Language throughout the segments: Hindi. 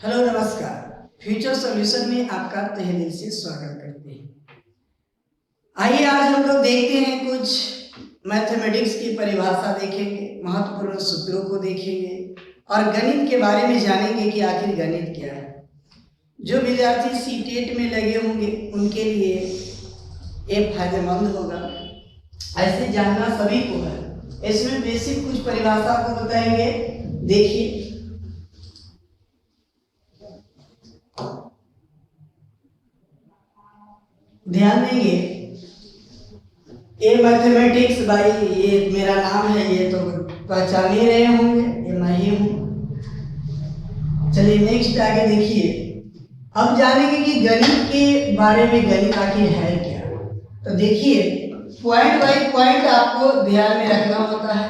हेलो नमस्कार। फ्यूचर सॉल्यूशन में आपका तहे दिल से स्वागत करते हैं। आइए आज हम लोग देखते हैं कुछ मैथमेटिक्स की परिभाषा देखेंगे, महत्वपूर्ण सूत्रों को देखेंगे और गणित के बारे में जानेंगे कि आखिर गणित क्या है। जो विद्यार्थी सीटेट में लगे होंगे उनके लिए ये फायदेमंद होगा। ऐसे जानना सभी को है। इसमें बेसिक कुछ परिभाषा को बताएंगे। देखिए, ध्यान देंगे। ये मैथमेटिक्स भाई, ये मेरा नाम है, ये तो पहचान ही रहे होंगे, ये मैं ही हूँ। चलिए नेक्स्ट आगे देखिए। अब जानेंगे कि गणित के बारे में, गणित आखिर है क्या। तो देखिए, पॉइंट बाय पॉइंट आपको ध्यान में रखना होता है।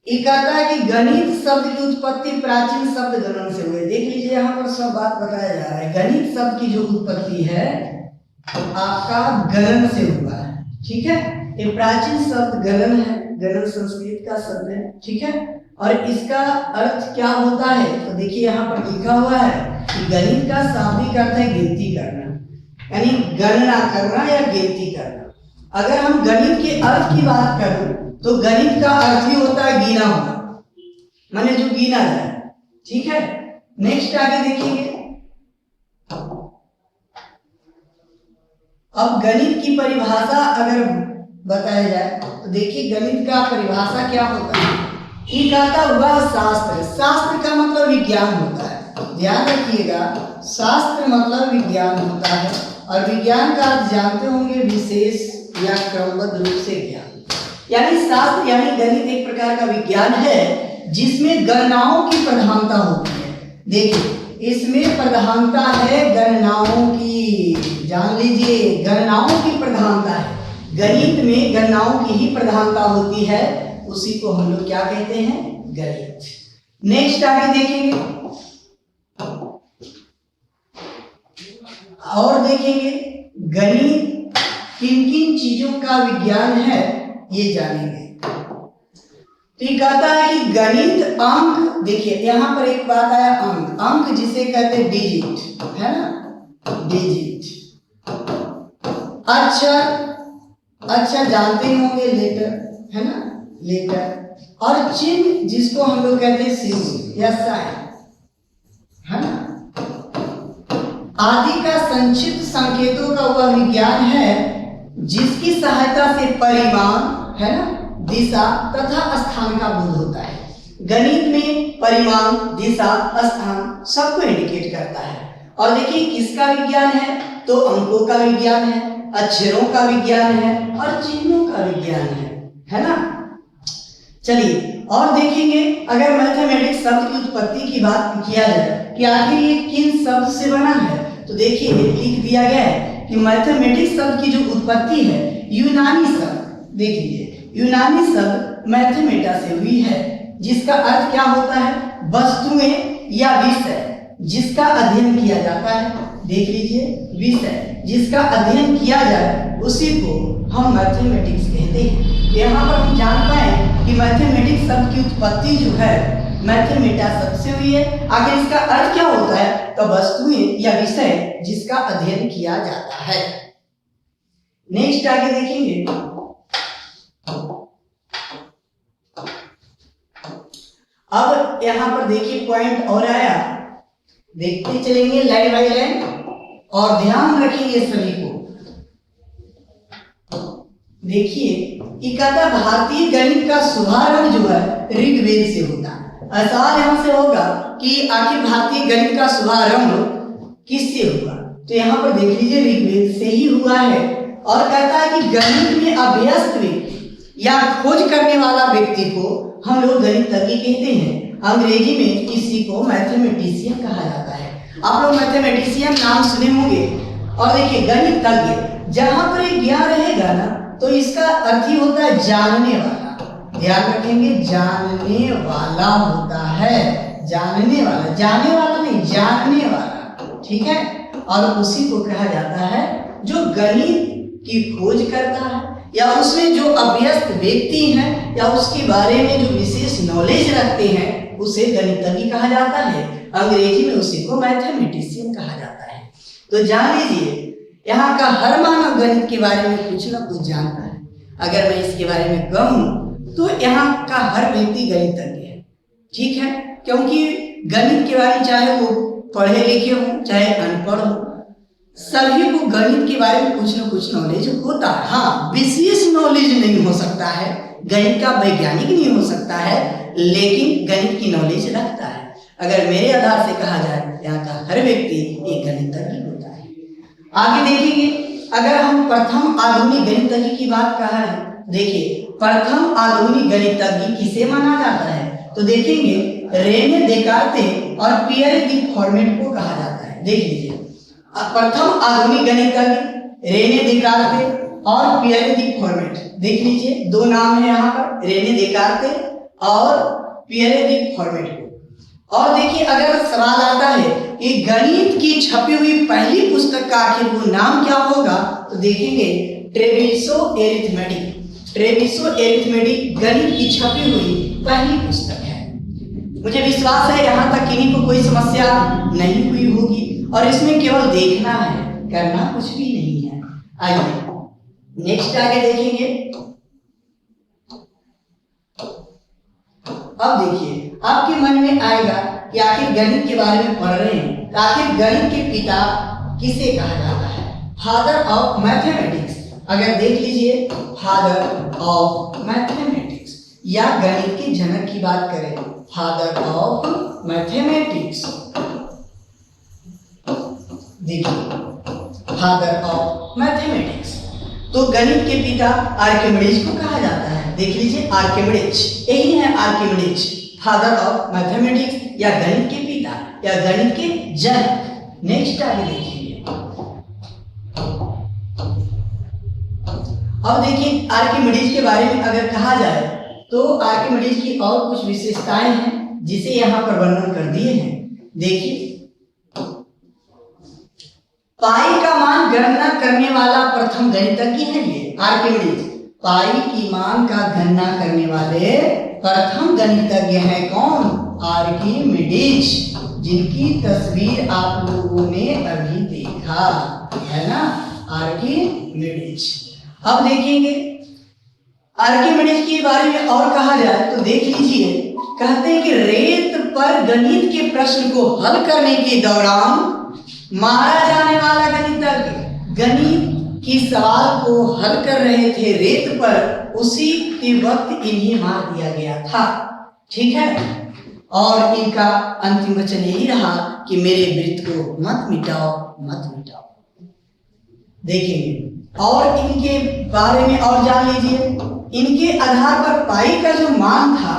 ये कहता है कि गणित शब्द की उत्पत्ति प्राचीन शब्द गणन से हुई। देख लीजिए, यहाँ पर सब बात बताया जा रहा है। गणित शब्द की जो उत्पत्ति है आपका गणन से हुआ है, ठीक है। ये प्राचीन शब्द गणन है, गणन संस्कृत का शब्द है, ठीक है। और इसका अर्थ क्या होता है तो देखिए, यहाँ पर लिखा हुआ है कि गणित का शाब्दिक अर्थ है गिनती करना, यानी गणना करना या गिनती करना। अगर हम गणित के अर्थ की बात करें तो गणित का अर्थ ही होता है गिना होना, माने जो गिना जाए, ठीक है। नेक्स्ट आगे देखेंगे। अब गणित की परिभाषा अगर बताया जाए तो देखिए, गणित का परिभाषा क्या होता है। ये कहता हुआ शास्त्र, शास्त्र का मतलब विज्ञान होता है। ध्यान रखिएगा, शास्त्र मतलब विज्ञान होता है। और विज्ञान का आप जानते होंगे विशेष या क्रमबद्ध रूप से ज्ञान, यानी शास्त्र यानी गणित एक प्रकार का विज्ञान है जिसमें गणनाओं की प्रधानता होती है। देखिए, इसमें प्रधानता है गणनाओं की। जान लीजिए, गणनाओं की प्रधानता है। गणित में गणनाओं की ही प्रधानता होती है, उसी को हम लोग क्या कहते हैं, गणित। नेक्स्ट आगे देखेंगे और देखेंगे गणित किन किन चीजों का विज्ञान है ये जानेंगे। तो ये कहता है कि गणित अंक, देखिए यहाँ पर एक बात आया, अंक, अंक जिसे कहते हैं डिजिट, है ना, डिजिट। अच्छा जानते होंगे, लेटर, है ना, लेटर। और चिन्ह जिसको हम लोग कहते हैं सिंबल या साइन, है ना, आदि का संक्षिप्त संकेतों का वह विज्ञान है जिसकी सहायता से परिमाण, है ना, दिशा तथा स्थान का बोध होता है। गणित में परिमाण, दिशा, स्थान सबको इंडिकेट करता है। और देखिए किसका विज्ञान है तो अंकों का विज्ञान है, अक्षरों का विज्ञान है और चिन्हों का विज्ञान है ना। चलिए और देखेंगे, अगर मैथमेटिक्स शब्द की उत्पत्ति की बात किया जाए कि आखिर ये किन शब्द से बना है तो देखिए लिख दिया गया है कि मैथमेटिक्स शब्द की जो उत्पत्ति है यूनानी शब्द, देख लीजिए, यूनानी शब्द मैथमेटा से हुई है, जिसका अर्थ क्या होता है, वस्तुएं या विषय जिसका अध्ययन किया जाता है। देख लीजिए, विषय जिसका अध्ययन किया जाए उसी को हम मैथमेटिक्स कहते हैं। यहाँ पर हम जान पाए कि मैथमेटिक्स शब्द की उत्पत्ति जो है मैथमेटा शब्द से हुई है। आगे इसका अर्थ क्या होता है तो वस्तुएं या विषय जिसका अध्ययन किया जाता है। नेक्स्ट आगे देखेंगे। अब यहाँ पर देखिए पॉइंट और आया, देखते चलेंगे लाइन बाय लाइन और ध्यान रखिए सभी को। देखिए, ये कहता भारतीय गणित का शुभारंभ जो है ऋग्वेद से होता है। सवाल यहाँ से होगा कि आखिर भारतीय गणित का शुभारंभ किससे हुआ, तो यहाँ पर देख लीजिए ऋग्वेद से ही हुआ है। और कहता है कि गणित में अभ्यस्त व्यक्ति या खोज करने वाला व्यक्ति को हम लोग गणितज्ञ कहते हैं। अंग्रेजी में इसी को मैथमेटिशियन कहा जाता है। आप लोग मैथमेटिशियन नाम सुने होंगे। और देखिए गणितज्ञ, जहां पर एक ज्ञान रहेगा ना तो इसका अर्थ ही होता है जानने वाला। ध्यान रखेंगे, जानने वाला होता है, जानने वाला, जानने वाला नहीं, जानने वाला, ठीक है। और उसी को कहा जाता है जो गणित की खोज करता है या उसमें जो अभ्यस्त व्यक्ति हैं या उसके बारे में जो विशेष नॉलेज रखते हैं उसे गणितज्ञ कहा जाता है, अंग्रेजी में उसी को मैथमेटिशियन कहा जाता है। तो जान लीजिए यहाँ का हर मानव गणित के बारे में कुछ ना कुछ जानता है। अगर मैं इसके बारे में कहूँ तो यहाँ का हर व्यक्ति गणितज्ञ है, ठीक है, क्योंकि गणित के बारे में चाहे वो पढ़े लिखे हो चाहे अनपढ़ हो, सभी को गणित के बारे में कुछ न कुछ नॉलेज होता है। हाँ, विशेष नॉलेज नहीं हो सकता है, गणित का वैज्ञानिक नहीं हो सकता है, लेकिन गणित की नॉलेज रखता है। अगर मेरे आधार से कहा जाए यहाँ का हर व्यक्ति एक गणितज्ञ होता है। आगे देखेंगे, अगर हम प्रथम आधुनिक गणितज्ञ की बात कहा है, देखिए प्रथम आधुनिक गणितज्ञ किसे माना जाता है, तो देखेंगे रेने देकार्ते और पियर दी फॉर्मेट को कहा जाता है। देख लीजिए, प्रथम आधुनिक गणितज्ञ रेने देकार्ते और पियर दी फॉर्मेट, देख लीजिए दो नाम है यहाँ पर, रेने देकार्ते और पियर दी फॉर्मेट को। और देखिए अगर सवाल आता है कि गणित की छपी हुई पहली पुस्तक का आखिर वो नाम क्या होगा, तो देखेंगे ट्रेविसो एरिथमेटिक। ट्रेविसो एरिथमेटिक गणित की छपी हुई पहली पुस्तक है। मुझे विश्वास है यहाँ तक किन्हीं को कोई समस्या नहीं हुई होगी, और इसमें केवल देखना है, करना कुछ भी नहीं है। आइए नेक्स्ट आगे देखेंगे। अब देखिए आपके मन में आएगा कि आखिर गणित के बारे में पढ़ रहे हैं, तो आखिर गणित के पिता किसे कहा जाता है, फादर ऑफ मैथमेटिक्स। अगर देख लीजिए फादर ऑफ मैथमेटिक्स या गणित के जनक की बात करें, फादर ऑफ मैथमेटिक्स, देखिए फादर ऑफ मैथमेटिक्स, तो गणित के पिता आर्किमिडीज को कहा जाता है। देख लीजिए आर्किमिडीज, यही है आर्किमिडीज, फादर ऑफ मैथमेटिक्स या गणित के पिता या गणित के जनक। नेक्स्ट आगे देखिए, अब देखिए आर्किमिडीज के बारे में अगर कहा जाए तो आर्किमिडीज की और कुछ विशेषताएं हैं जिसे यहाँ पर वर्णन कर दिए हैं। देखिए पाई का मान गणना करने वाला प्रथम गणितज्ञ है ये आर्किमिडीज। पाई की मान का गणना करने वाले प्रथम गणितज्ञ है कौन, आर्किमिडीज, जिनकी तस्वीर आप लोगों ने अभी देखा है ना, आर्किमिडीज। अब देखेंगे आर्किमिडीज के बारे में और कहा जाए तो देख लीजिए, कहते हैं कि रेत पर गणित के प्रश्न को हल करने के दौरान मारा जाने वाला गणितज्ञ, गणित की सवाल को हल कर रहे थे रेत पर, उसी के वक्त इन्हें मार दिया गया था, ठीक है। और इनका अंतिम वचन यही रहा कि मेरे वृत्त को मत मिटाओ, मत मिटाओ। देखेंगे और इनके बारे में और जान लीजिए, इनके आधार पर पाई का जो मान था,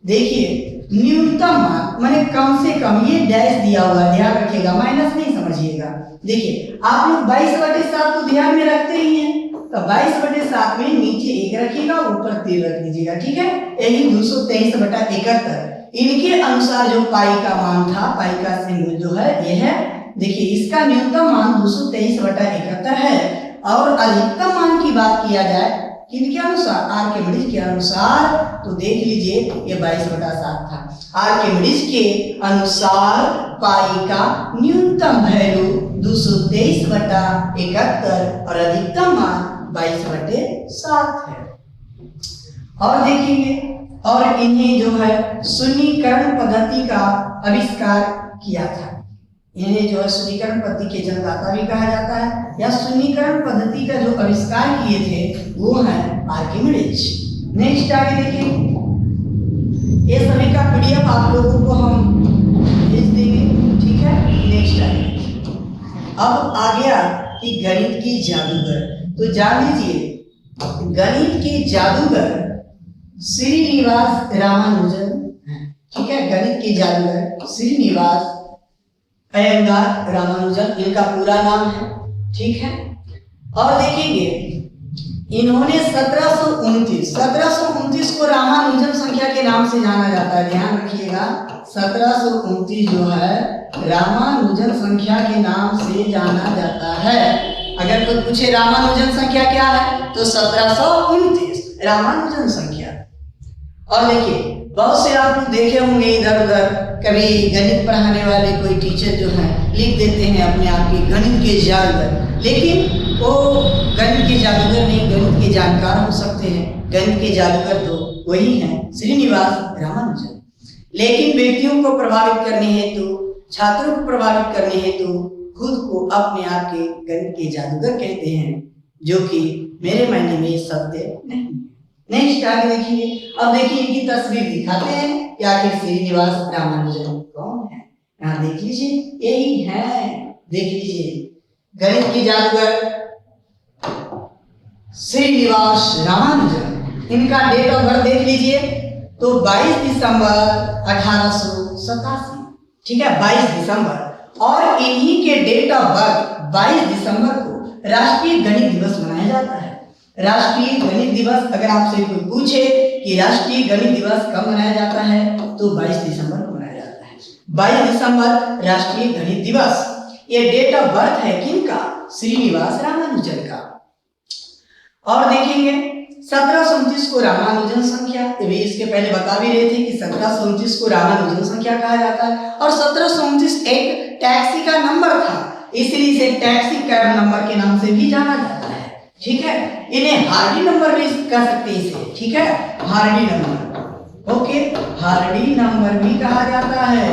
देखिए न्यूनतम मान माने कम से कम, ये डैश दिया हुआ है, ध्यान रखिएगा, माइनस नहीं समझिएगा। देखिए आप लोग 22/7 को ध्यान में रखते ही हैं, तो 22/7 में नीचे 1 रखिएगा, ऊपर 3 रख दीजिएगा, ठीक है। यही 223/71 इनके अनुसार जो पाई का मान था, पाई का सिंबल जो है ये है, देखिए इसका न्यूनतम मान 223/71 है। और अधिकतम मान की बात किया जाए किनके अनुसार, आर्किमिडीज के अनुसार, तो देख लीजिए ये 22/7 था। आर्किमिडीज के अनुसार पाई का न्यूनतम वैल्यू 223/71 और अधिकतम मान 22/7 है। और देखेंगे और इन्हें जो है शून्यीकरण पद्धति का आविष्कार किया था, इन्हें जो है शून्यीकरण पद्धति के जनदाता भी कहा जाता है, या शून्यीकरण पद्धति का जो आविष्कार किए थे वो है आर्किमिडीज। नेक्स्ट आगे देखें, ये सभी का पीडीएफ आप लोगों को हम भेज देंगे, ठीक है। नेक्स्ट आगे अब आ गया कि गणित की जादूगर, तो जान लीजिए गणित के जादूगर श्रीनिवास रामानुजन, ठीक है। गणित के जादूगर श्रीनिवास अयंगार रामानुजन इनका पूरा नाम है, ठीक है। और देखेंगे इन्होंने 1729 को रामानुजन संख्या के नाम से जाना जाता है, ध्यान रखिएगा। 1729 जो है रामानुजन संख्या के नाम से जाना जाता है। अगर कोई पूछे रामानुजन संख्या क्या है, तो 1729 रामानुजन संख्या। और देखिए बहुत से आप लोग देखे होंगे इधर उधर, कभी गणित पढ़ाने वाले कोई टीचर जो है लिख देते हैं अपने आप के गणित के जादूगर, लेकिन वो गणित के जादूगर नहीं, गणित के जानकार हो सकते हैं। गणित के जादूगर तो वही हैं श्रीनिवास रामानुजन। लेकिन व्यक्तियों को प्रभावित करने हेतु, छात्रों को प्रभावित करने हेतु खुद को अपने आप के गणित के जादूगर कहते हैं, जो कि मेरे मायने में सत्य नहीं। नेक्स्ट आगे देखिए। अब देखिए इनकी तस्वीर दिखाते हैं कि आखिर श्रीनिवास रामानुजन कौन है। यहाँ देख लीजिए, यही है, देख लीजिए गणित के जादूगर श्रीनिवास रामानुजन। इनका डेट ऑफ बर्थ देख लीजिए तो 22 दिसंबर 1887, ठीक है 22 दिसंबर। और इन्हीं के डेट ऑफ बर्थ 22 दिसंबर को राष्ट्रीय गणित दिवस मनाया जाता है। राष्ट्रीय गणित दिवस, अगर आपसे कोई पूछे कि राष्ट्रीय गणित दिवस कब मनाया जाता है तो 22 दिसंबर को मनाया जाता है। 22 दिसंबर राष्ट्रीय गणित दिवस। ये डेट ऑफ बर्थ है किनका? श्रीनिवास रामानुजन का। और देखेंगे 1729 को रामानुजन संख्या, भी इसके पहले बता भी रहे थे कि 1729 को रामानुजन संख्या कहा जाता है। और 1729 एक टैक्सी का नंबर था, इसलिए इसे टैक्सी कैब नंबर के नाम से भी जाना जाता है, ठीक है। इन्हें हार्डी नंबर भी कह सकते हैं इसे, ठीक है, Hardy number, okay, Hardy number भी कहा जाता है,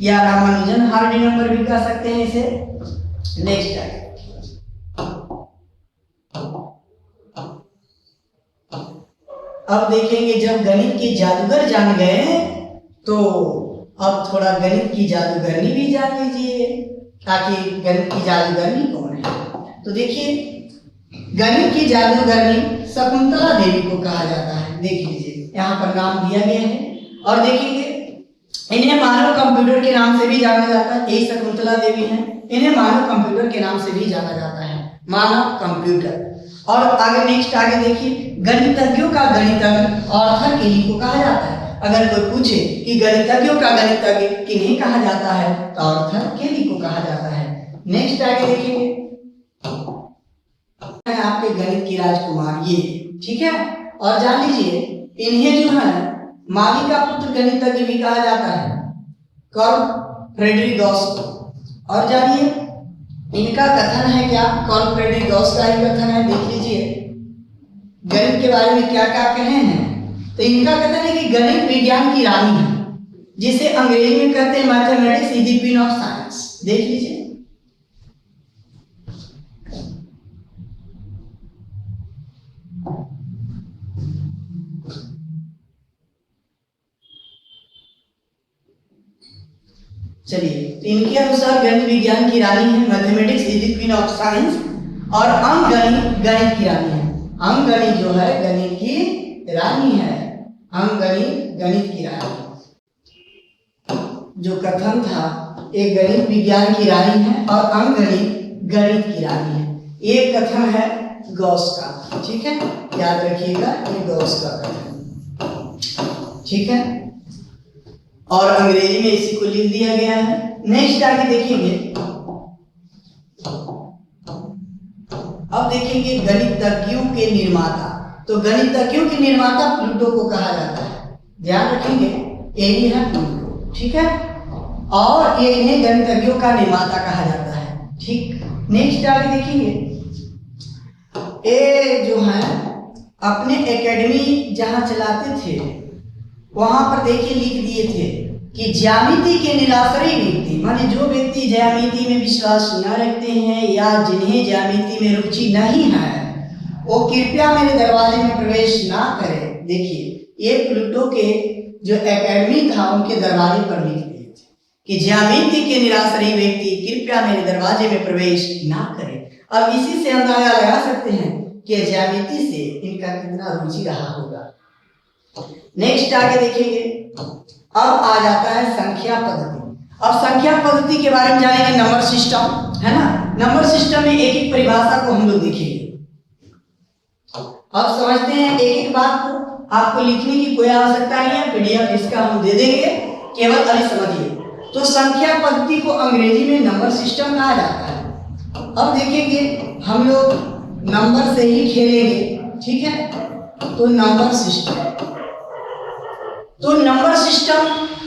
या रामानुजन हार्डी नंबर भी कह सकते हैं इसे। नेक्स्ट है, अब देखेंगे जब गणित के जादूगर जान गए तो अब थोड़ा गणित की जादूगरनी भी जान लीजिए, ताकि गणित की जादूगरनी कौन है। तो देखिए गणित की जादूगरनी शकुंतला देवी को कहा जाता है। देख लीजिए यहाँ पर नाम दिया गया है। और देखेंगे इन्हें मानव कंप्यूटर के नाम से भी जाना जाता है, यही शकुंतला देवी है। इन्हें मानव कंप्यूटर के नाम से भी जाना जाता है, मानव कंप्यूटर। और आगे नेक्स्ट आगे देखिए, गणितज्ञों का गणितज्ञ ऑर्थर केली को कहा जाता है। अगर कोई पूछे कि गणितज्ञों का गणितज्ञ किन्हें कहा जाता है तो ऑर्थर केली को कहा जाता है। नेक्स्ट आगे देखेंगे, आपके गणित की राजकुमार ये, ठीक है। और जान लीजिए इन्हें जो है माली का पुत्र गणितज्ञ भी कहा जाता है, कार्ल फ्रेडरिक गॉस। और जानिए इनका कथन है क्या, कार्ल फ्रेडरिक गॉस का ही कथन है। देख लीजिए गणित के बारे में क्या क्या कहे हैं। तो इनका कथन है कि गणित विज्ञान की रानी है, जिसे अंग्रेजी में कहते हैं mathematics is the queen of science. देख लीजिए चलिए, तो इनके अनुसार गणित विज्ञान की रानी है, mathematics is the queen of science. और अंकगणित गणित की रानी है। अंकगणित जो है गणित की रानी है, अंकगणित गणित की रानी। जो कथन था एक गणित विज्ञान की रानी है और अंकगणित गणित की रानी है, ये कथन है गॉस का, ठीक है, याद रखिएगा ये गॉस का कथन, ठीक है। और अंग्रेजी में इसी को लिख दिया गया है। नेक्स्ट आगे देखेंगे, अब देखेंगे गणितज्ञों के निर्माता। तो गणितज्ञों के निर्माता प्लूटो को कहा जाता है, ध्यान रखेंगे यही है प्लूटो, ठीक है। और ये इन्हें गणितज्ञों का निर्माता कहा जाता है, ठीक। नेक्स्ट आगे देखेंगे, ये जो है अपने एकेडमी जहां चलाते थे वहां पर देखिए लिख दिए थे कि ज्यामिति के निराश्रयी व्यक्ति, माने जो व्यक्ति ज्यामिति में विश्वास न रखते हैं या जिन्हें ज्यामिति में रुचि नहीं है वो कृपया मेरे दरवाजे में प्रवेश ना करें। देखिए ये प्लूटो के जो एकेडमी था उनके दरवाजे पर लिख दिए थे कि ज्यामिति के निराश्रयी व्यक्ति कृपया मेरे दरवाजे में प्रवेश ना करें। अब इसी से अंदाजा लगा सकते हैं कि ज्यामिति से इनका कितना रुचि रहा होगा। नेक्स्ट आगे देखेंगे, अब आ जाता है संख्या पद्धति। अब संख्या पद्धति के बारे में जानेंगे, नंबर सिस्टम है ना। नंबर सिस्टम में एक एक परिभाषा को हम लोग देखेंगे। अब समझते हैं एक एक बात को, आपको लिखने की कोई आवश्यकता नहीं है, पीडीएफ इसका हम दे देंगे, केवल अभी समझिए। तो संख्या पद्धति को अंग्रेजी में नंबर सिस्टम कहा जाता है। अब देखेंगे हम लोग नंबर से ही खेलेंगे, ठीक है। तो नंबर सिस्टम, तो नंबर सिस्टम,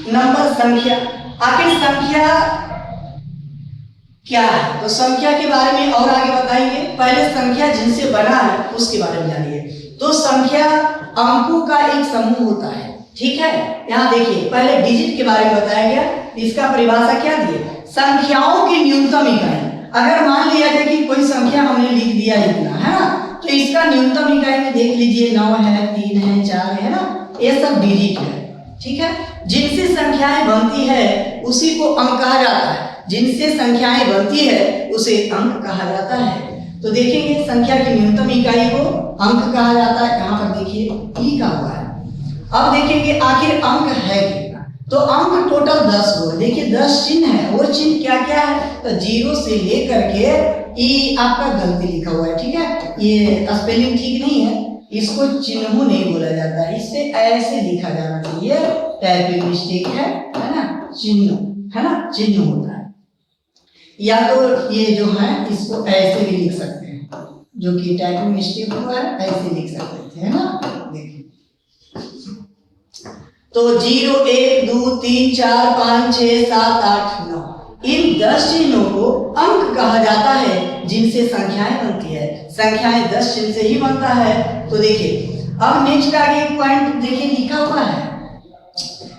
नंबर संख्या, आखिर संख्या क्या है? तो संख्या के बारे में और आगे बताएंगे। पहले संख्या जिनसे बना है उसके बारे में जानिए। तो संख्या अंकों का एक समूह होता है, ठीक है। यहाँ देखिए पहले डिजिट के बारे में बताया गया, इसका परिभाषा क्या दी है? संख्याओं की न्यूनतम इकाई। अगर मान लिया जाए कि कोई संख्या हमने लिख दिया इतना, है ना, तो इसका न्यूनतम इकाई में देख लीजिए 9 है, 3 है, 4 है ना, ये सब डिजिट है, ठीक है। जिनसे संख्याएं बनती है उसी को अंक कहा जाता है। जिनसे संख्याएं बनती है उसे अंक कहा जाता है। तो देखेंगे संख्या की न्यूनतम इकाई को अंक कहा जाता है। यहाँ पर देखिए लिखा हुआ है। अब देखेंगे आखिर अंक है कितना। तो अंक टोटल 10 हुआ। देखिए 10 चिन्ह है, वो चिन्ह क्या क्या है? तो 0 से लेकर के ई, आपका गलती लिखा हुआ है, ठीक है, ये स्पेलिंग ठीक नहीं है, इसको चिन्हों नहीं बोला जाता है, इससे ऐसे लिखा जाना चाहिए, टाइपिंग मिस्टेक है ना, चिन्ह, है ना, चिन्ह होता है। या तो ये जो है इसको ऐसे भी लिख सकते हैं, जो कि टाइपिंग मिस्टेक हुआ है, ऐसे लिख सकते हैं, है ना। देखिए तो 0, 1, 2, 3, 4, 5, 6, 7, 8, 9, इन 10 चिन्हों को अंक कहा जाता है, जिनसे संख्याएं बनती है। संख्याएं 10 चिन्ह से ही बनता है। तो देखिए अब नेक्स्ट आगे एक पॉइंट देखिए लिखा हुआ है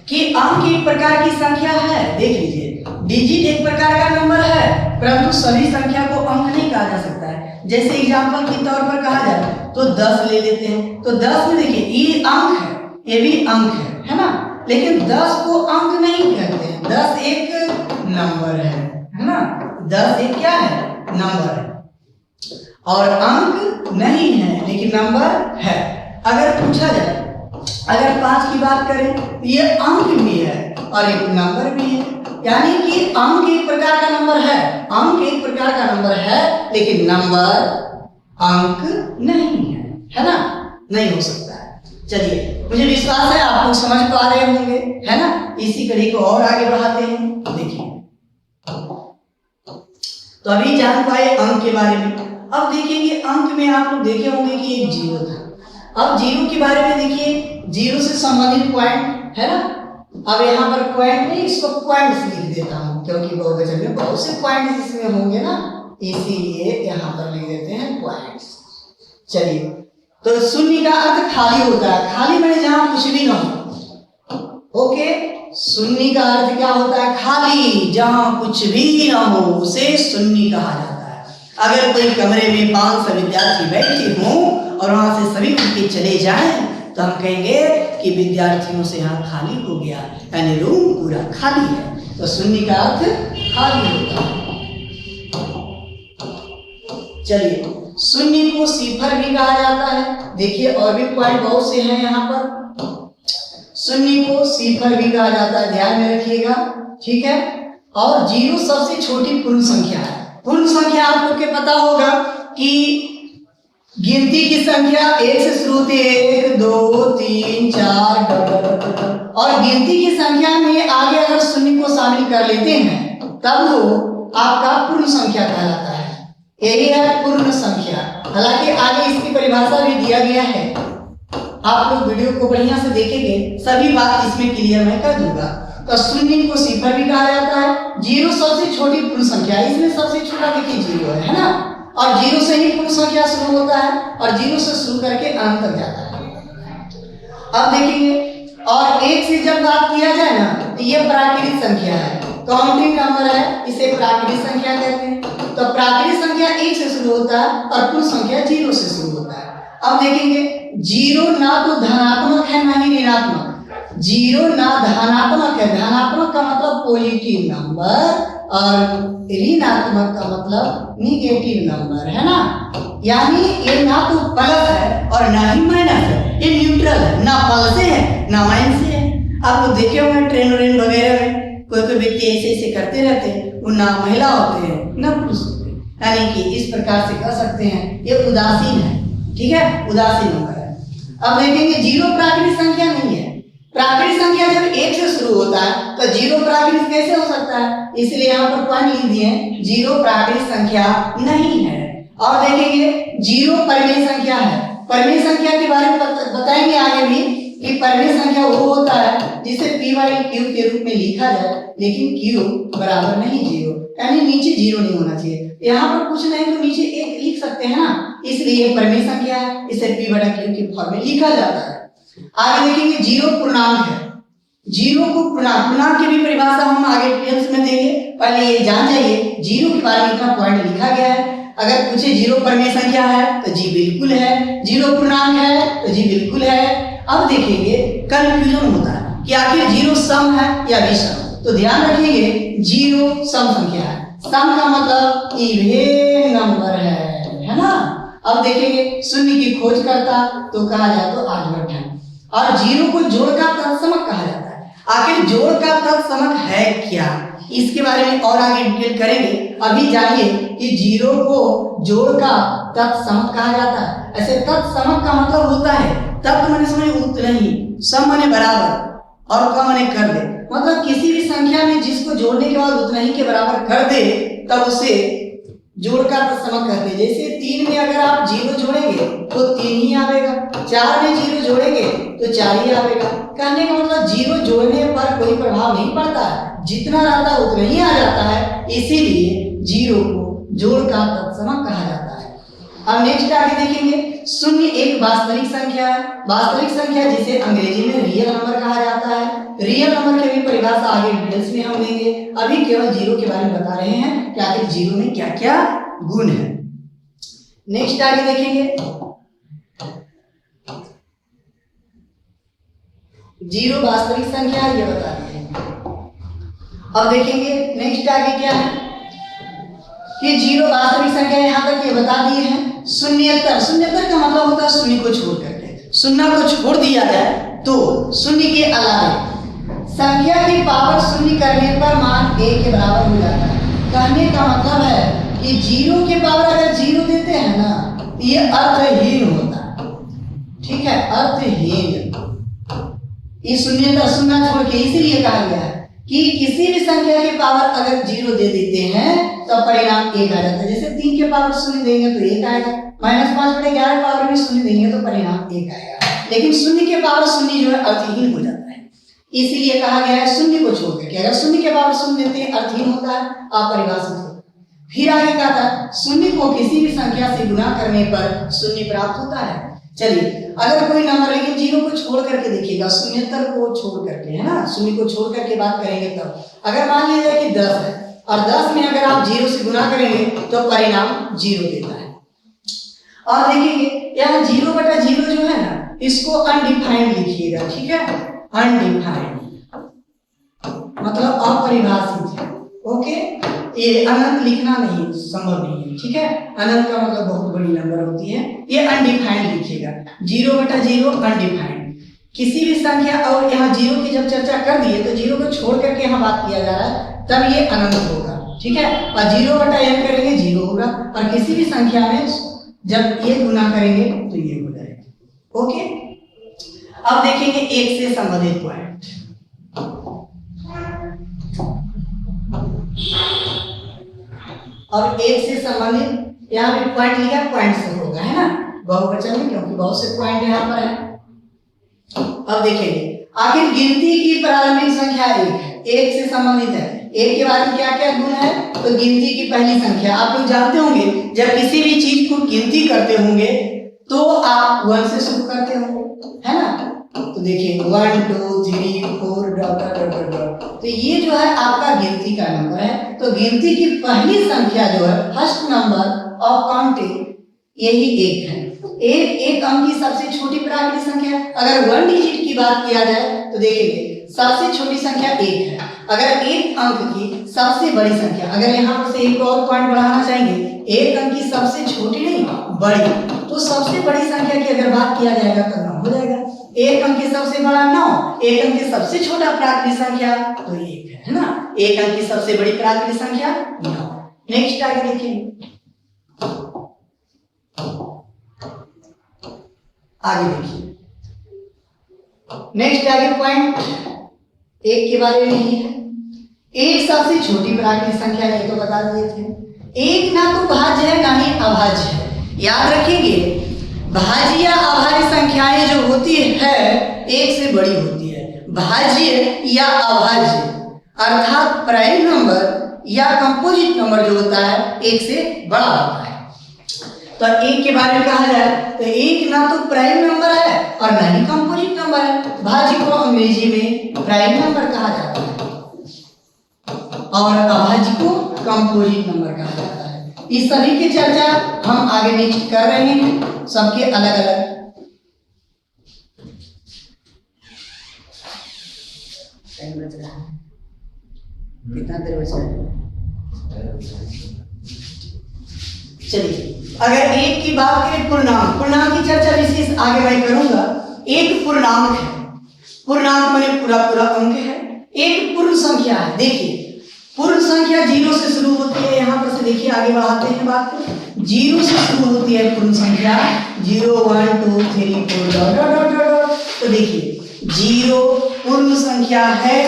कि अंक एक प्रकार की संख्या है। देख लीजिए डिजिट एक प्रकार का नंबर है, परंतु सभी संख्या को अंक नहीं कहा जा सकता है। जैसे एग्जांपल के तौर पर कहा जाए तो 10 ले लेते हैं, तो 10 में देखिए ये अंक है, ये भी अंक है ना, लेकिन 10 को अंक नहीं कहते हैं। 10 एक नंबर है ना, 10 एक क्या है? नंबर है, और अंक नहीं है लेकिन नंबर है। अगर पूछा जाए, अगर 5 की बात करें तो ये अंक भी है और एक नंबर भी है, यानी कि अंक एक प्रकार का नंबर है, अंक एक प्रकार का नंबर है, लेकिन नंबर अंक नहीं है ना, नहीं हो सकता है। चलिए मुझे विश्वास है आप लोग समझ पा रहे होंगे, है ना। इसी कड़ी को और आगे बढ़ाते हैं। देखिए तो अभी जान पाए अंक के बारे में। अब देखेंगे अंक में आप लोग देखे होंगे कि एक 0 था। अब 0 के बारे में देखिए, 0 से संबंधित पॉइंट, है ना। अब यहाँ पर पॉइंट नहीं, इसको पॉइंट्स लिख देता हूँ, क्योंकि बहुवचन में बहुत से पॉइंट्स इसमें होंगे ना, इसीलिए यहाँ पर लिख देते हैं पॉइंट्स। चलिए तो शून्य का अर्थ खाली होता है, खाली मैंने जहां कुछ भी ना हो। ओके, शून्य का अर्थ क्या होता है? खाली, जहां कुछ भी ना हो उसे शून्य कहा जाता है। अगर कोई कमरे में 500 विद्यार्थी बैठे हों और वहां से सभी उठ के चले जाएं तो हम कहेंगे कि विद्यार्थियों से यहाँ खाली हो गया, यानी रूम पूरा खाली है। तो शून्य का अर्थ खाली होता है। चलिए शून्य को सिफर भी कहा जाता है। देखिए और भी पॉइंट बहुत से हैं यहाँ पर। शून्य को सिफर भी कहा जाता है, ध्यान में रखिएगा, ठीक है। और 0 सबसे छोटी पूर्ण संख्या है। पूर्ण संख्या आप लोग के पता होगा कि गिनती की संख्या 1 से शुरू होती है, 1, 2, 3, 4, और गिनती की संख्या में आगे अगर शून्य को शामिल कर लेते हैं तब वो आपका पूर्ण संख्या कहलाता है। यही है पूर्ण संख्या। हालांकि आगे इसकी परिभाषा भी दिया गया है, आप लोग वीडियो को बढ़िया से देखेंगे, सभी बात इसमें क्लियर मैं कर दूंगा। तो शून्य को सिफर भी कहा जाता है। 0 सबसे छोटी पूर्ण संख्या, इसमें सबसे छोटा देखिए 0 है ना, और 0 से ही पूर्ण संख्या शुरू होता है और 0 से शुरू करके अंत तक जाता है। अब देखेंगे, और 1 से जब बात किया जाए ना तो ये प्राकृतिक संख्या है, काउंटिंग नंबर है, इसे प्राकृतिक संख्या कहते हैं। तो प्राकृतिक संख्या 1 से शुरू होता है और पूर्ण संख्या 0 से शुरू होता है। अब देखेंगे 0 ना तो धनात्मक है ना ही ऋणात्मक। 0 ना धनात्मक है, धनात्मक का मतलब पॉजिटिव नंबर और ऋणात्मक का मतलब निगेटिव नंबर, है ना। यानी ये ना तो प्लस है और ना ही माइनस है, ये न्यूट्रल है, ना प्लस से है ना माइनस से है। आप लोग देखे होंगे ट्रेन वगैरह में कोई कोई व्यक्ति ऐसे ऐसे करते रहते हैं, वो ना महिला होते हैं ना पुरुष होते हैं, यानी कि इस प्रकार से कह सकते हैं ये उदासीन है, ठीक है, उदासीन नंबर है। अब देखेंगे 0 प्राकृतिक संख्या नहीं है। प्राकृतिक संख्या जब 1 से शुरू होता है तो 0 प्राकृतिक कैसे हो सकता है? इसलिए यहाँ पर पॉइंट लिख दिए, 0 प्राकृतिक संख्या नहीं है। और देखेंगे 0 परिमेय संख्या है। परिमेय संख्या के बारे में बताएंगे आगे भी कि परिमेय संख्या वो होता है जिसे p/q के रूप में लिखा जाए लेकिन q बराबर नहीं 0, यानी नीचे 0 नहीं होना चाहिए। यहाँ पर कुछ नहीं तो नीचे 1 लिख सकते हैं ना, इसलिए परिमेय संख्या है, इसे p/q के फॉर्म में लिखा जाता है। आगे देखेंगे 0 पूर्णांक है। 0 को पूर्णांक की भी परिभाषा हम आगे डिटेल्स में देंगे, पहले ये जान जाइए 0 के बारे में इतना पॉइंट लिखा गया है। अगर पूछे 0 परिमेय संख्या है तो जी बिल्कुल है, 0 पूर्णांक है तो जी बिल्कुल है। अब देखेंगे कंफ्यूजन होता है कि आखिर 0 सम है या विषम, तो ध्यान रखिएगा 0 सम संख्या है। सम का मतलब इवन नंबर है ना। अब देखेंगे शून्य की खोज करता तो कहा जाए तो आठवट है, और 0 को जोड़ का तत्समक कहा जाता है। आखिर जोड़ का तत्समक है क्या, इसके बारे में और आगे डिटेल करेंगे। अभी जानिए कि 0 को जोड़ का तत्समक कहा जाता है। ऐसे तत्समक का मतलब होता है तत् माने समझ उतना ही, सम माने बराबर और का माने कर दे, मतलब किसी भी संख्या में जिसको जोड़ने के बाद उतना ही के बराबर कर दे तब उसे जोड़ का तत्समक कहते हैं। जैसे 3 में अगर आप 0 जोड़ेंगे तो 3 ही आवेगा, 4 में 0 जोड़ेंगे तो 4 ही आवेगा। कहने का मतलब 0 जोड़ने पर कोई प्रभाव नहीं पड़ता है, जितना रहता है उतना ही आ जाता है, इसीलिए 0 को जोड़ का तत्समक कहा जाता है। अब नेक्स्ट आगे देखेंगे 0 एक वास्तविक संख्या है। वास्तविक संख्या जिसे अंग्रेजी में रियल नंबर कहा जाता है। रियल नंबर की भी परिभाषा आगे डिटेल्स में हम देंगे, अभी केवल 0 के बारे में बता रहे हैं कि आखिर 0 में क्या क्या गुण है। नेक्स्ट आगे देखेंगे 0 वास्तविक संख्या है, ये बता दिए। अब देखेंगे नेक्स्ट आगे क्या है कि 0 वास्तविक संख्या, यहाँ तक ये बता दिए हैं। शून्यतर, शून्यतर का मतलब होता है शून्य को छोड़ करके, शून्य को छोड़ दिया जाए तो शून्य के अलावा संख्या की पावर शून्य करने पर मान 1 के बराबर हो जाता है। कहने का मतलब है कि 0 के पावर अगर 0 देते हैं ना, ये अर्थहीन होता है, ठीक है, अर्थहीन। ये शून्यतर, शून्य छोड़ के इसीलिए कहा गया है कि किसी भी संख्या के पावर अगर 0 दे देते हैं तो परिणाम 1 आ जाता है। जैसे 3 के पावर 0 देंगे तो 1 आएगा, -5/11 पावर में 0 देंगे तो परिणाम 1 आएगा। लेकिन 0 के पावर 0 जो है अर्थहीन हो जाता है, इसीलिए कहा गया है 0 को छोड़ करके। अगर 0 के पावर 0 देते हैं अर्थहीन होता है, अपरिभाषित होता है। फिर आगे कहा था 0 को किसी भी संख्या से गुणा करने पर 0 प्राप्त होता है। चलिए अगर कोई नंबर लेकिन 0 को छोड़ करके देखिएगा, शून्यतर को छोड़ करके, है ना, 0 को छोड़ करके बात करेंगे तब अगर मान लिया जाए कि 10 है और 10 में अगर आप 0 से गुणा करेंगे तो परिणाम 0 देता है। और देखिए यहाँ 0/0 जो है ना, इसको अनडिफाइंड लिखिएगा, ठीक है, अनडिफाइंड मतलब अपरिभाषित है। ओके, ये अनंत लिखना नहीं संभव नहीं है, ठीक है, अनंत का मतलब बहुत बड़ी नंबर होती है, ये अनडिफाइंड लिखिएगा। 0/0 अनडिफाइंड किसी भी संख्या, और यहाँ 0 की जब चर्चा कर दिए तो 0 को छोड़ करके यहाँ बात किया जा रहा है, तब ये अनंत होगा, ठीक है, और 0/n करेंगे 0 होगा, और किसी भी संख्या में जब ये गुना करेंगे तो ये हो जाएगा। ओके, अब देखेंगे 1 से संबंधित पॉइंट। और 1 से संबंधित यहाँ पे पॉइंट लिखा, पॉइंट से होगा, है ना, बहुवचन में, क्योंकि बहुत से पॉइंट यहाँ पर है। अब देखेंगे आखिर गिनती की प्रारंभिक संख्या 1 है, 1 से संबंधित है। 1 के बाद क्या क्या गुण है, तो गिनती की पहली संख्या। आप लोग जानते होंगे जब किसी भी चीज को गिनती करते होंगे तो आप 1 से शुरू करते होंगे, है ना, तो देखिए 1 2 3 4 डॉट, तो ये जो है आपका गिनती का नंबर है। तो गिनती की पहली संख्या जो है, फर्स्ट नंबर ऑफ काउंटिंग, यही 1 है। एक अंक की सबसे छोटी प्राकृतिक संख्या। अगर 1 डिजिट की बात किया जाए तो देखिए सबसे छोटी संख्या 1 है। अगर 1 अंक की सबसे बड़ी संख्या, अगर यहाँ पर से एक और पॉइंट बढ़ाना चाहेंगे, 1 अंक की सबसे छोटी नहीं बड़ी, तो सबसे बड़ी संख्या की अगर बात किया जाएगा तो 9 हो जाएगा। 1 अंक की सबसे बड़ा 9, 1 अंक की सबसे छोटा प्राकृतिक संख्या तो 1 है ना, 1 अंक की सबसे बड़ी प्राकृतिक संख्या 9। नेक्स्ट आगे देखिए, आगे देखिए नेक्स्ट आगे पॉइंट 1 के बारे में ही है। 1 सबसे छोटी प्राकृतिक संख्या है, तो बता दिए थे। 1 ना तो भाज्य है ना ही अभाज्य है। याद रखेंगे भाज्य या अभाज्य संख्याएं जो होती है एक से बड़ी होती है। भाज्य या अभाज्य अर्थात प्राइम नंबर या कंपोजिट नंबर जो होता है एक से बड़ा होता है। तो एक के बारे में कहा जाए तो एक ना तो प्राइम नंबर है और ना ही कंपोजिट नंबर है। भाज्य को अंग्रेजी में प्राइम नंबर कहा जाता है और अभाज्य को कंपोजिट नंबर कहा जाता है। इस सभी की चर्चा हम आगे नेक्स्ट कर रहे हैं, सबके अलग अलग। टाइम बच रहा है, कितना देर बच रहा है? चलिए, अगर एक की बात करें पूर्णांक, पूर्णांक की चर्चा विशेष आगे मैं करूंगा। एक पूर्णांक है, पूर्णांक माने पूरा पूरा अंक है। एक पूर्ण संख्या है। देखिए पूर्ण संख्या 0 से शुरू होती है। यहाँ पर से देखिए आगे बढ़ाते हैं बात को। 0 से शुरू होती है पूर्ण संख्या, 0 1 2 3 4 डॉट डॉट डॉट डॉट। तो देखिए 0 पूर्ण संख्या है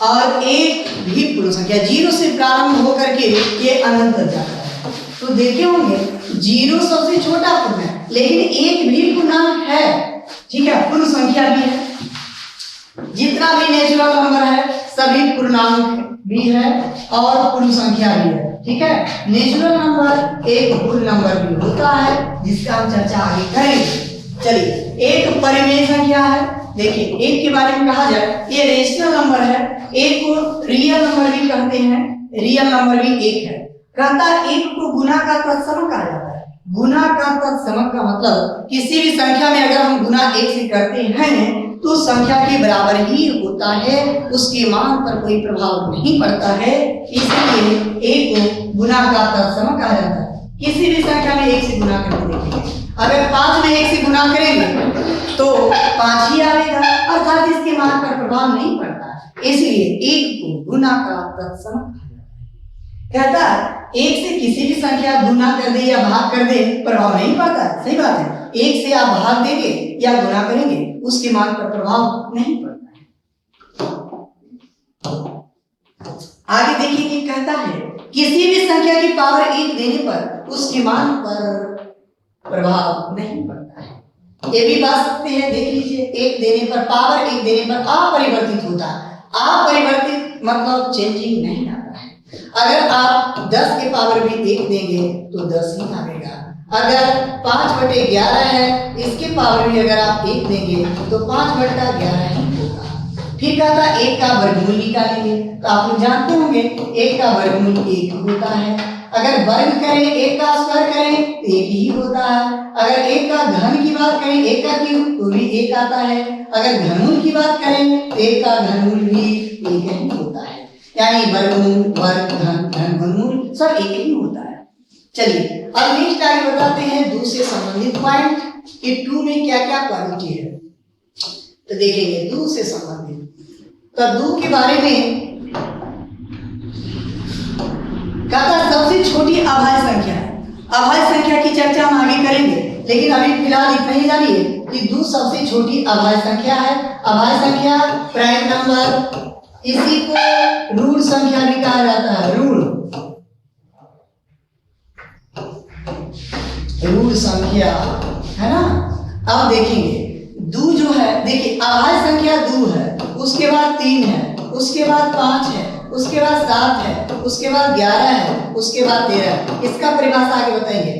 और एक भी पूर्ण संख्या। 0 से प्रारंभ होकर के ये अनंत तक जाता है। तो देखे होंगे 0 सबसे छोटा पूर्ण है, लेकिन एक भी पूर्णांक है। ठीक है, पूर्ण संख्या भी है। जितना भी नेचुरल नंबर है सभी पूर्णांक भी है और पूर्ण संख्या भी है। ठीक है, नेचुरल नंबर एक पूर्ण नंबर भी होता है जिसका हम चर्चा आगे करेंगे। चलिए, एक परिमेय संख्या है। देखिए एक के बारे में कहा जाए ये रेशनल नंबर है। एक को रियल नंबर भी कहते हैं, रियल नंबर भी एक है। कहता है एक को गुना का तत्सम कहा जाता है। गुना का तत्सम का मतलब किसी भी संख्या में अगर हम गुना एक से करते हैं तो संख्या के बराबर ही होता है, उसके मान पर कोई प्रभाव नहीं पड़ता है। इसलिए एक को गुना का तत्सम कहा जाता है। किसी भी संख्या में एक से गुना करके देखेंगे, अगर 5 में 1 से गुना करेंगे तो 5 ही आएगा, अर्थात इसके मान पर प्रभाव नहीं पड़ता। इसलिए एक को गुना का तत्सम कहता है। एक से किसी भी संख्या गुना कर दे या भाग कर दे प्रभाव नहीं पड़ता। सही बात है, एक से आप भाग देंगे या गुना करेंगे उसके मान पर प्रभाव नहीं पड़ता है। आगे देखिए कि कहता है किसी भी संख्या की पावर 1 देने पर उसके मान पर प्रभाव नहीं पड़ता है। ये भी बात सकते हैं, देख लीजिए, 1 देने पर, पावर 1 देने पर अपरिवर्तित होता है। अपरिवर्तित मतलब चेंजिंग नहीं आता है। अगर आप 10 के पावर भी 1 देंगे तो 10 ही आएगा। अगर 5/11 है, इसके पावर भी अगर आप 1 देंगे तो 5/11 ही होगा। फिर कहता है 1 का वर्गमूल निकालेंगे, तो आप लोग जानते होंगे 1 का वर्गमूल 1 होता है। अगर वर्ग करें, 1 का स्क्वायर करें तो 1 ही होता है। अगर 1 का घन की बात करें, 1 का क्यूब, तो भी 1 आता है। अगर घनमूल की बात करें तो 1 का घनमूल भी 1 ही होता है। यानी वर्गमूल, वर्ग, घन, घनमूल सब 1 ही होता है। चलिए अब नेक्स्ट आगे बताते हैं 2 से संबंधित पॉइंट कि 2 में क्या क्या क्वालिटी है। तो देखेंगे 2 से संबंधित, तो 2 के बारे में कहता सबसे छोटी अभाज्य संख्या है। अभाज्य संख्या की चर्चा हम आगे करेंगे, लेकिन अभी फिलहाल इतना ही जानिए कि 2 सबसे छोटी अभाज्य संख्या है। अभाज्य संख्या प्राइम नंबर, इसी को ऋण संख्या भी कहा जाता है। ऋण संख्या है ना। अब देखेंगे 2 जो है, देखिए अभाज्य संख्या 2 है, उसके बाद 3 है, उसके बाद 5 है, उसके बाद 7 है, उसके बाद 11 है, उसके बाद 13। इसका परिभाषा आगे बताएंगे।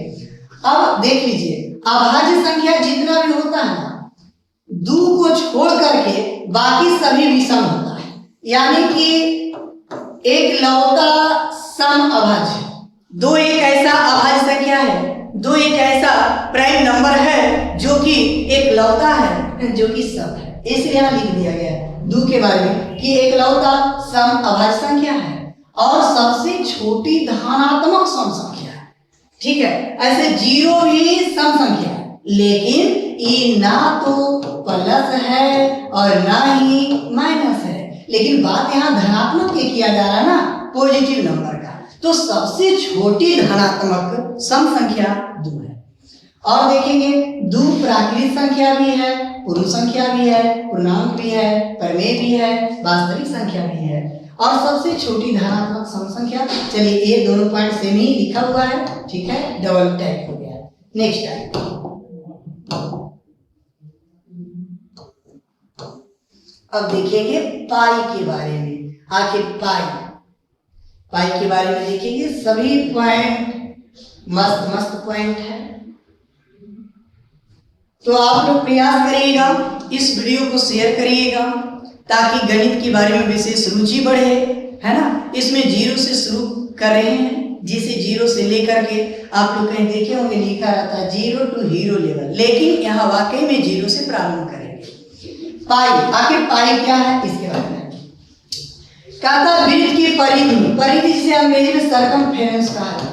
अब देख लीजिए अभाज्य संख्या जितना भी होता है ना, 2 को छोड़ करके बाकी सभी विषम होता है। यानी कि एक लौता सम अभाज्य। 2 एक ऐसा अभाज्य संख्या है, 2 एक ऐसा प्राइम नंबर है जो कि एक लौता है, जो कि सम है। इसलिए यहाँ लिख दिया गया है 2 के बारे में कि एक लौता सम अभाज्य संख्या है और सबसे छोटी धनात्मक सम संख्या है। ठीक है, ऐसे 0 भी सम संख्या है, लेकिन ये ना तो प्लस है और ना ही माइनस है। लेकिन बात यहाँ धनात्मक के किया जा रहा है ना, पॉजिटिव नंबर का। तो सबसे छोटी धनात्मक सम संख्या 2 है। और देखेंगे 2 प्राकृतिक संख्या भी है, पूर्ण संख्या भी है, पूर्णांक भी है, परिमेय भी है, वास्तविक संख्या भी है और सबसे छोटी धनात्मक सम संख्या। चलिए ये दोनों पॉइंट सेम ही लिखा हुआ है। ठीक है, डबल टाइप हो गया है। नेक्स्ट टाइप अब देखेंगे पाई के बारे में। आखिर पाई के बारे में देखेंगे। सभी पॉइंट मस्त मस्त पॉइंट है। तो आप लोग प्रयास करिएगा, इस वीडियो को शेयर करिएगा ताकि गणित के बारे में विशेष रुचि बढ़े, है ना। इसमें जीरो से शुरू कर रहे हैं, जिसे जीरो से लेकर के आप लोग कहीं देखे होंगे लिखा रहता है 0 to हीरो लेवल, लेकिन यहाँ वाकई में जीरो से प्रारंभ करेंगे। पाई, आखिर पाई क्या है इसके बारे में कहता है वृत्त की परिधि जिसे अंग्रेजी में सरकमफेरेंस कहा जाता है,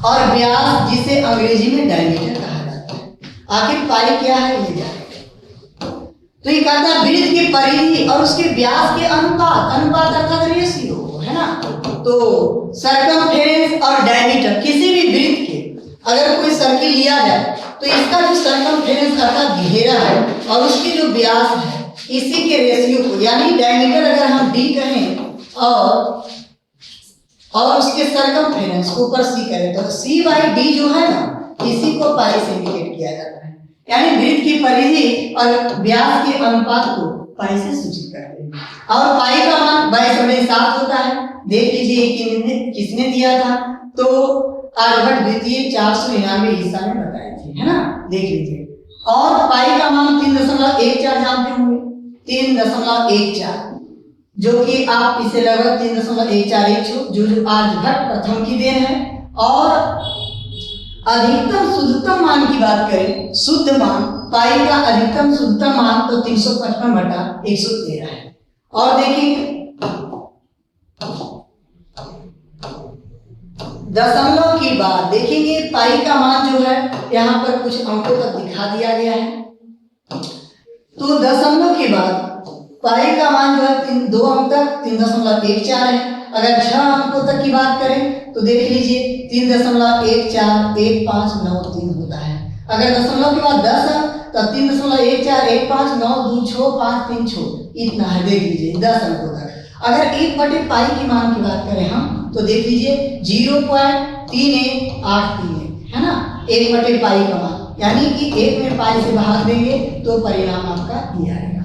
और व्यास जिसे अंग्रेजी में डायमीटर कहा जाता है। आखिर पाई क्या है ये जानेंगे। तो ये कहता है वृत्त की परिधि और उसके व्यास के अनुपात अर्थात रेशियो, है ना। तो सरकमफेरेंस और डायमीटर किसी भी वृत्त के अगर कोई सर्किल लिया जाए तो इसका जो सरकमफेरेंस अर्थात घेरा है और उसकी जो व्यास है इसी के रेशियो को, यानी डायमीटर अगर हम d कहें और उसके सरकमफेरेंस को ऊपर c करें तो c/d जो है ना इसी को पाई से इंडिकेट किया जाता है। यानी वृत्त की परिधि और व्यास के अनुपात को पाई से सूचित करते हैं। और पाई का मान 22/7 होता है। देख लीजिए किसने दिया था, तो आर्यभट्ट द्वितीय 499 ईसा में बताए थे, है ना। देख लीजिए। और पाई का मान 3.14 जानते होंगे, 3.14, जो कि आप इसे लगभग 3.141 जो आर्यभट्ट प्रथम की देन है। और अधिकतम शुद्धतम मान की बात करें, शुद्ध मान पाई का अधिकतम शुद्धतम मान तो 355/113 है। और देखिए दशमलव की बात देखेंगे, पाई का मान जो है यहाँ पर कुछ अंकों तक दिखा दिया गया है। तो दशमलव के बाद पाई का मान जो है 2 अंक तक 3.14 है। अगर 6 अंकों तक की बात करें तो देख लीजिए 3.141593 होता है। अगर दशमलव के बाद 10 अंक तो 3.1415926536 इतना है। देख लीजिए 10 अंकों तक। अगर 1/पाई की मान की बात करें हम तो देख लीजिए 0.3833 है ना, 1/पाई का मान, यानी कि 1 में पाई से भाग देंगे तो परिणाम आपका ये आएगा।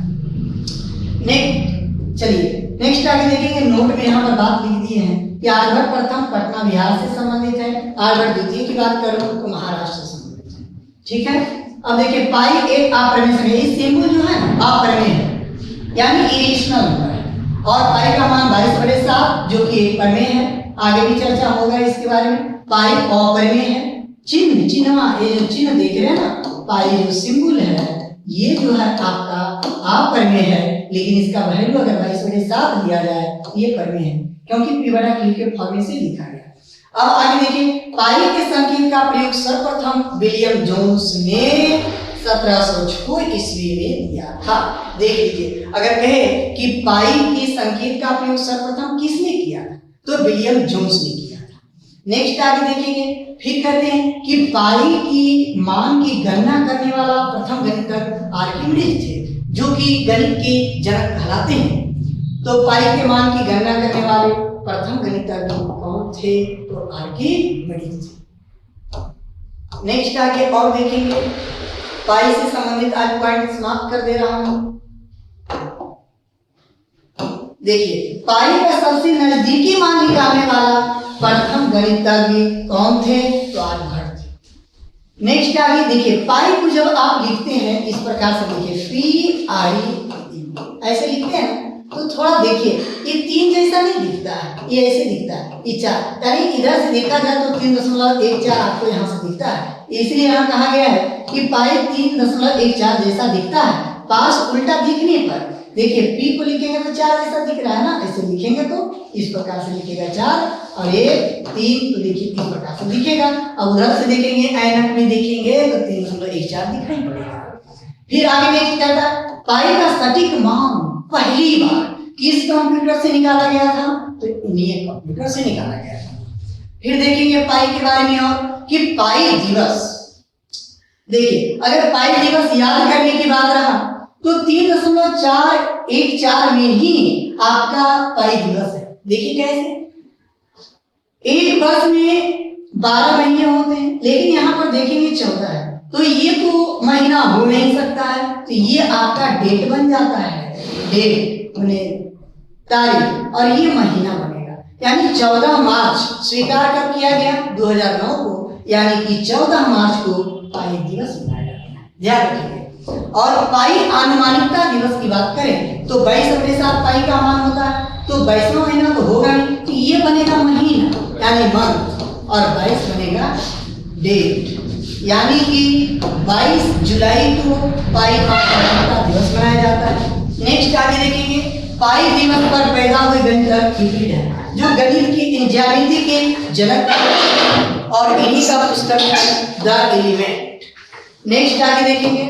चलिए नेक्स्ट आगे देखेंगे। नोट में यहाँ पर बात लिख दी है कि आर्यभट्ट प्रथम पटना बिहार से संबंधित है, आर्यभट्ट द्वितीय की बात करूं तो महाराष्ट्र से संबंधित है। ठीक है। अब देखिए पाई एक अप्रमेय संख्या, ये सिंबल जो है अप्रमेय है यानी इरेशनल नंबर है। और पाई का मान 22/7 जो कि एक प्रमेय है, आगे भी चर्चा होगा इसके बारे में। पाई अप्रमेय है। चिन्ह ये जो चिन्ह देख रहे हैं ना, पाई जो सिंबल है ये जो है आपका अप्रमेय है, लेकिन इसका वैल्यू अगर 22/7 दिया जाए तो ये प्रमेय है क्योंकि p/q के फॉर्मूले से लिखा गया। अब आगे देखिए पाई के संकेत का प्रयोग सर्वप्रथम विलियम जोन्स ने 1706 ईस्वी में किया था। देख लीजिए, अगर कहे कि पाई के संकेत का प्रयोग सर्वप्रथम किसने किया था तो विलियम जोन्स ने किया था। नेक्स्ट आगे देखेंगे, फिर कहते हैं कि पाई की मान की गणना करने वाला प्रथम गणितज्ञ आर्किमिडीज थे, जो कि गणित के जनक कहलाते हैं। तो पाई के मान की गणना करने वाले प्रथम गणितज्ञ कौन थे तो आर्किमिडीज थे। नेक्स्ट आगे और देखेंगे, पाई से संबंधित आज पॉइंट समाप्त कर दे रहा हूं। देखिए पाई का सबसे नजदीकी मान निकालने वाला प्रथम गणितज्ञ कौन थे तो आर्यभट्ट थे। नेक्स्ट आगे देखिए, पाई को जब आप लिखते हैं इस प्रकार से लिखिए PI ऐसे लिखते हैं तो थोड़ा देखिए ये 3 जैसा नहीं दिखता है, ये ऐसे दिखता है, ये 4, यानी इधर से देखा जाए तो 3.14 आपको यहाँ से दिखता है। इसलिए यहाँ कहा गया है कि पाई 3.14 जैसा दिखता है। पास उल्टा दिखने पर देखिए P को लिखेंगे तो 4 जैसा दिख रहा है ना, ऐसे लिखेंगे तो इस प्रकार से लिखेगा 4 और 1 3 तो देखिए इस प्रकार से दिखेगा। अब उधर से देखेंगे ऐनक में देखेंगे तो 3.14 दिखाई पड़ेगा। फिर आगे नेक्स्ट कहता है पाई का सटीक मान पहली बार किस कंप्यूटर से निकाला गया था तो इन्हीं कंप्यूटर से निकाला गया था। फिर देखेंगे पाई के बारे में और कि पाई दिवस, देखिए अगर पाई दिवस याद करने की बात रहा तो 3.414 में ही आपका पाई दिवस है। देखिए कैसे, एक वर्ष में 12 महीने होते हैं, लेकिन यहाँ पर देखेंगे 14 है, तो ये तो महीना हो नहीं सकता है, तो ये आपका डेट बन जाता है, डेट माने तारीख, और ये महीना बनेगा। यानी 14 मार्च स्वीकार कब किया गया? 2009 को, यानी कि 14 मार्च को पाई दिवस मनाया जाता है, ध्यान रखिए। और पाई आनुमानिकता दिवस की बात करें तो 22/7 पाई का मान होता है, तो 22वां महीना तो होगा नहीं, तो ये बनेगा महीना यानी मंथ, और 22 बनेगा डेट, यानी कि 22 जुलाई को पाई आनुमानिकता दिवस मनाया जाता है। नेक्स्ट आगे देखेंगे, पाई दिवस पर पैदा हुए गणितज्ञ यूक्लिड है, जो गणित की ज्यामिति के जनक और इन्हीं का पुस्तक है द एलिमेंट। नेक्स्ट आगे देखेंगे,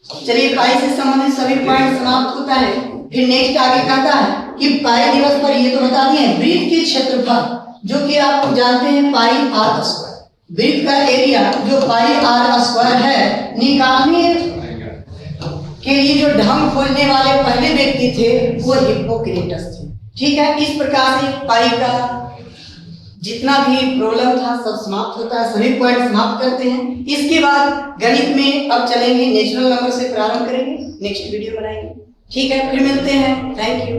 चलिए पाई से संबंधित सभी पॉइंट समाप्त होता है। फिर नेक्स्ट आगे कहता है कि पाई दिवस पर ये तो बता दिए वृत्त के क्षेत्रफल, जो कि आप जानते हैं पाई आर स्क्वायर, वृत्त का एरिया जो पाई आर स्क्वायर है, निकालने के लिए जो ढंग खोजने वाले पहले व्यक्ति थे वो हिप्पोक्रेटस थे। ठीक है, इस प्रकार से पाई का जितना भी प्रॉब्लम था सब समाप्त होता है, सभी पॉइंट समाप्त करते हैं। इसके बाद गणित में अब चलेंगे, नेचुरल नंबर से प्रारंभ करेंगे, नेक्स्ट वीडियो बनाएंगे। ठीक है, फिर मिलते हैं, थैंक यू।